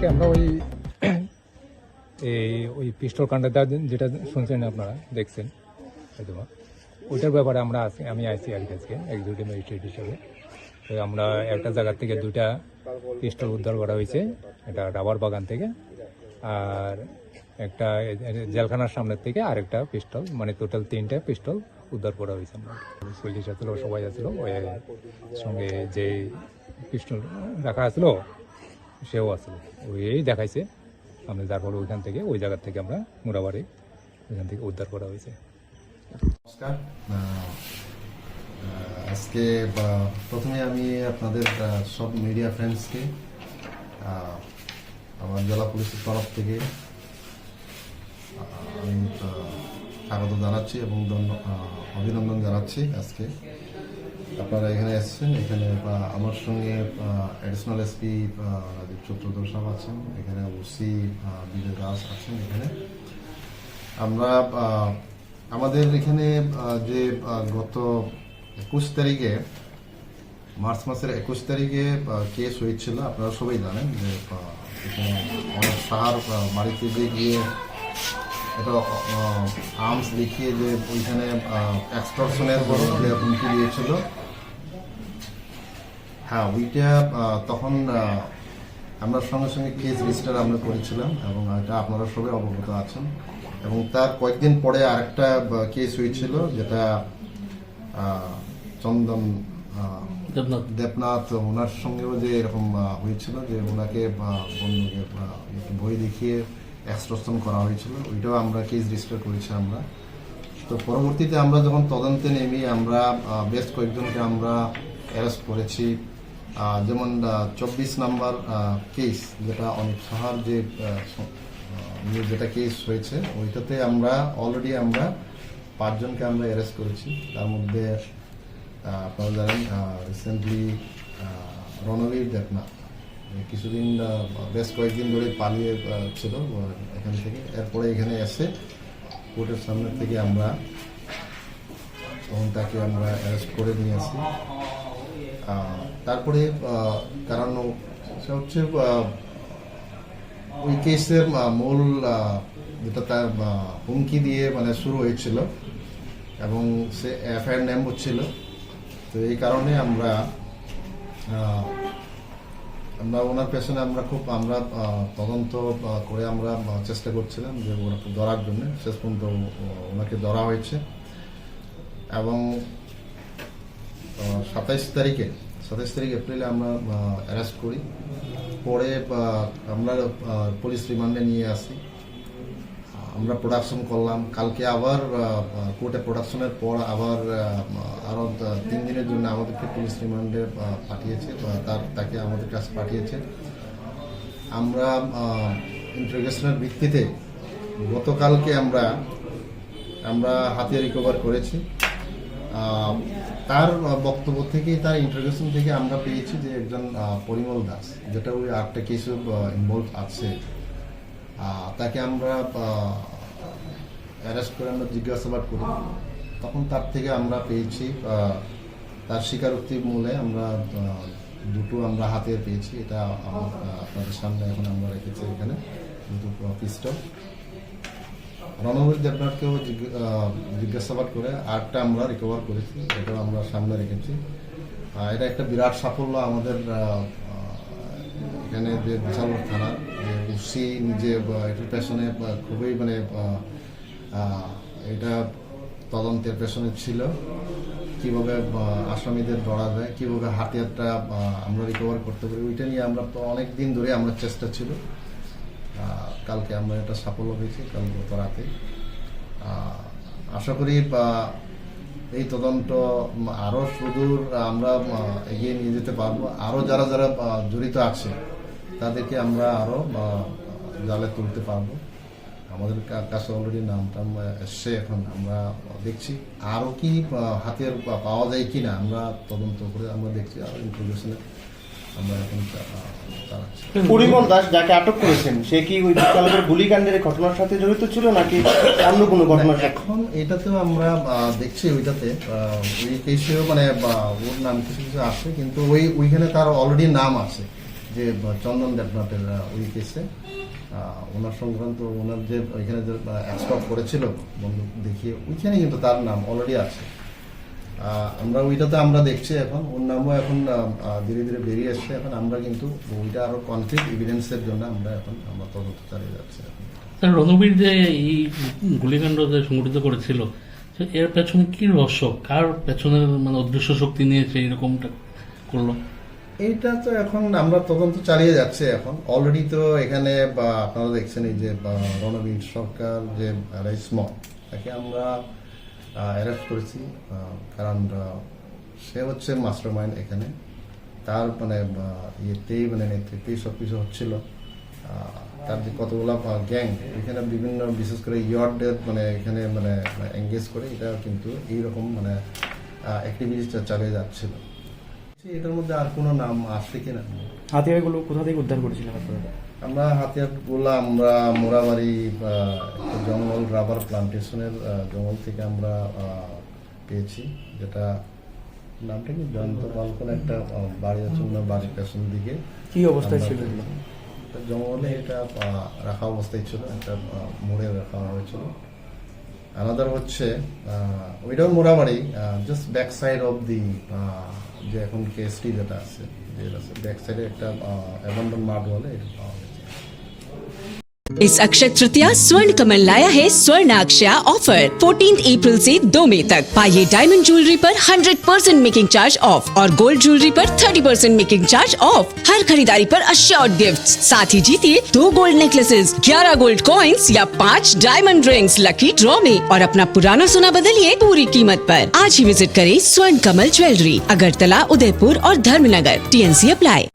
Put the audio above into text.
আজকে আমরা ওই পিস্তল কাণ্ডটা যেটা শুনছেন আপনারা দেখছেন হয়তো ওইটার ব্যাপারে আমি আইছি আর কি আজকে এক্সিকিউটিভ ম্যাজিস্ট্রেট হিসেবে। তো আমরা একটা জায়গা থেকে 2টা পিস্তল উদ্ধার করা হয়েছে, এটা রাবার বাগান থেকে, আর একটা জেলখানার সামনের থেকে আরেকটা পিস্তল, মানে টোটাল 3টা পিস্তল উদ্ধার করা হয়েছে। আমরা পুলিশ আসলো, সবাই আসলো, ওই সঙ্গে যে পিস্তল রাখা আসলো সেও আসলো, ওই দেখাইছে আমরা, যার ফলে ওই জায়গার থেকে আমরা মুরাবাড়ি ওইখান থেকে উদ্ধার করা হয়েছে। নমস্কার। আজকে প্রথমে আমি আপনাদের সব মিডিয়া ফ্রেন্ডসকে আমার জেলা পুলিশের তরফ থেকে আমি স্বাগত জানাচ্ছি এবং অভিনন্দন জানাচ্ছি। আজকে আপনারা এখানে এসেছেন, এখানে আমার সঙ্গে অ্যাডিশনাল এসপি রাজীব চট্টোপাধ্যায় সাহেব আছেন, এখানে ওসি বিজয় দাস আছেন। এখানে আমরা আমাদের এখানে যে গত 21 তারিখে, মার্চ মাসের 21 তারিখে কেস হয়েছিল, আপনারা সবাই জানেন যে এখানে অনেক সাহার বাড়িতে যে গিয়ে এটা আর্মস দেখিয়ে যে ওইখানে এক্সটর্শনের যে হুমকি দিয়েছিল। হ্যাঁ, ওইটা তখন আমরা সঙ্গে সঙ্গে কেস রেজিস্টার আমরা করেছিলাম এবং এটা আপনারা সবাই অবগত আছেন। এবং তার কয়েকদিন পরে আরেকটা কেস হয়েছিল, যেটা চন্দন দেবনাথ, ওনার সঙ্গেও যে এরকম হয়েছিল যে ওনাকে বন্ধুকে ভয় দেখিয়ে এক্সটর্শন করা হয়েছিল, ওইটাও আমরা কেস রেজিস্টার করেছি আমরা। তো পরবর্তীতে আমরা যখন তদন্তে নেমে আমরা বেশ কয়েকজনকে আমরা অ্যারেস্ট করেছি। যেমন 24 নম্বর কেস, যেটা অনেক সাহার যে যেটা কেস হয়েছে, ওইটাতে আমরা অলরেডি আমরা 5 জনকে আমরা অ্যারেস্ট করেছি। তার মধ্যে আপনারা জানেন রিসেন্টলি রণবীর দেবনাথ কিছুদিন বেশ কয়েকদিন ধরে পালিয়ে ছিল এখান থেকে, এরপরে এখানে এসে কোর্টের সামনে থেকে আমরা তখন তাকে আমরা অ্যারেস্ট করে নিয়ে আসি। তারপরে কারণ সেটা হচ্ছে ওই কেসের মূল যেটা তার হুমকি দিয়ে মানে শুরু হয়েছিল এবং সে এফআইআর নেম হচ্ছিল। তো এই কারণে আমরা ওনার পেছনে আমরা তদন্ত করে আমরা চেষ্টা করছিলাম যে ওনাকে ধরার জন্য। শেষ পর্যন্ত ওনাকে ধরা হয়েছে এবং 27 তারিখে এপ্রিলে আমরা অ্যারেস্ট করি। পরে আমরা পুলিশ রিমান্ডে নিয়ে আসি, আমরা প্রোডাকশন করলাম। কালকে আবার কোর্টে প্রোডাকশনের পর আবার আরও 3 দিনের জন্য আমাদেরকে পুলিশ রিমান্ডে পাঠিয়েছে, তাকে আমাদের কাছে পাঠিয়েছে। আমরা ইন্টারোগেশনের ভিত্তিতে গতকালকে আমরা হাতিয়ার রিকভার করেছি। তার বক্তব্য থেকে, তার ইন্টারোগেশন থেকে আমরা পেয়েছি যে একজন পরিমল দাস, যেটা ওই 8টা কেসে ইনভলভ আছে, তাকে আমরা অ্যারেস্ট করে আমরা জিজ্ঞাসাবাদ করি। তখন তার থেকে আমরা পেয়েছি তার স্বীকারোক্তির মূলে আমরা 2টো আমরা হাতিয়ার পেয়েছি। এটা আপনাদের সামনে এখন আমরা রেখেছি, এখানে 2টো পিস্তল। রণবীর দেবনাথকেও জিজ্ঞাসাবাদ করে 8টা আমরা রিকভার করেছি, এটাও আমরা সামনে রেখেছি। এটা একটা বিরাট সাফল্য আমাদের এখানে যে বিশালগড় থানার ওসি নিজে এটার পেছনে খুবই মানে এটা তদন্তের পেছনে ছিল, কিভাবে আসামিদের ধরা যায়, কিভাবে হাতিয়ারটা আমরা রিকভার করতে পারি, ওইটা নিয়ে আমরা তো অনেক দিন ধরে আমরা চেষ্টা ছিল। কালকে আমরা এটা সাফল্য হয়েছি, কাল গত রাতে। আশা করি এই তদন্ত আরও সুদূর আমরা এগিয়ে নিয়ে যেতে পারবো। আরও যারা জড়িত আছে তাদেরকে আমরা আরও জালে তুলতে পারবো। আমাদের কাছে অলরেডি নামটা এসছে, এখন আমরা দেখছি আরও কি হাতিয়ার পাওয়া যায় কিনা, আমরা তদন্ত করে আমরা দেখছি, আরও ইনফরমেশনে আমরা এখন চালাচ্ছি। পরিমল দাস যাকে আটক করেছেন, সে কি ওই বিশালগড় গুলিকাণ্ডের ঘটনার সাথে জড়িত ছিল নাকি অন্য কোনো ঘটনা? এখন এটাতেও আমরা দেখছি, ওইটাতে ওই কেসেও মানে ওর নাম কিছু আছে, কিন্তু ওইখানে তার অলরেডি নাম আছে যে চন্দন দেবনাথের ওই কেসে ওনার সংক্রান্ত ওনার যে ওইখানে যে অ্যাক্সটপ করেছিল বন্দুক দেখিয়ে, ওইখানে কিন্তু তার নাম অলরেডি আছে। আমরা ওইটাতে আমরা দেখছি এখন ওর নামও এখন ধীরে ধীরে বেরিয়ে আসছে। এখন আমরা কিন্তু ওইটা আরো কনক্রিট এভিডেন্সের জন্য আমরা তদন্ত চালিয়ে যাচ্ছি। স্যার, রণবীর যে এই গুলিকাণ্ড যে সংগঠিত করেছিল, তো এর পেছনে কি রহস্য, কার পেছনের মানে অদৃশ্য শক্তি নিয়েছে এরকমটা করলো? এইটা তো এখন আমরা তদন্ত চালিয়ে যাচ্ছে। এখন অলরেডি তো এখানে আপনারা দেখছেন এই যে রণবীর সরকার যে স্মল, তাকে আমরা অ্যারেস্ট করেছি, কারণ সে হচ্ছে মাস্টার মাইন্ড এখানে। তার মানে ইয়েতেই মানে নেতৃত্বেই সব কিছু হচ্ছিল। তার যে কতগুলা গ্যাং এখানে বিভিন্ন, বিশেষ করে ইয়র্ডের মানে এখানে মানে এঙ্গেজ করে এটা কিন্তু এইরকম মানে অ্যাক্টিভিটিসটা চালিয়ে যাচ্ছিল। এটার মধ্যে আর কোনো নাম আসছে কিনা? হাতিয়ারগুলো কোথা থেকে উদ্ধার করেছিলেন আপনারা? আমরা হাতিয়ারগুলো আমরা মোরাবাড়ি জঙ্গল রাবার প্লান্টেশনের জঙ্গল থেকে আমরা পেয়েছি, যেটা নামটা কি জয়ন্ত পালকন একটা বাড়ি আছে ওনার বাড়ির পেছন দিকে। কি অবস্থায় ছিল? জঙ্গলে এটা রাখা অবস্থায় ছিল, একটা মোড়ে রাখা হয়েছিল। আনাদার হচ্ছে ওইটাও Morabadi, just back side of the যে এখন কেসটি যেটা আছে ব্যাক সাইডে একটা অ্যাবান্ডন মার্ট বলে, এটা পাওয়া গেছে। इस अक्षय तृतीया स्वर्ण कमल लाया है स्वर्ण अक्षया ऑफर 14 अप्रैल से 2 मई तक। पाइए डायमंड ज्वेलरी पर 100% मेकिंग चार्ज ऑफ और गोल्ड ज्वेलरी पर 30% मेकिंग चार्ज ऑफ। हर खरीदारी पर अश्योर्ड गिफ्ट्स, साथ ही जीतिए 2 गोल्ड नेकलेसेस, 11 गोल्ड कॉइन्स या 5 डायमंड रिंग्स लकी ड्रॉ में, और अपना पुराना सोना बदलिए पूरी कीमत पर। आज ही विजिट करें स्वर्ण कमल ज्वेलरी, अगरतला, उदयपुर और धर्मनगर। TNC apply.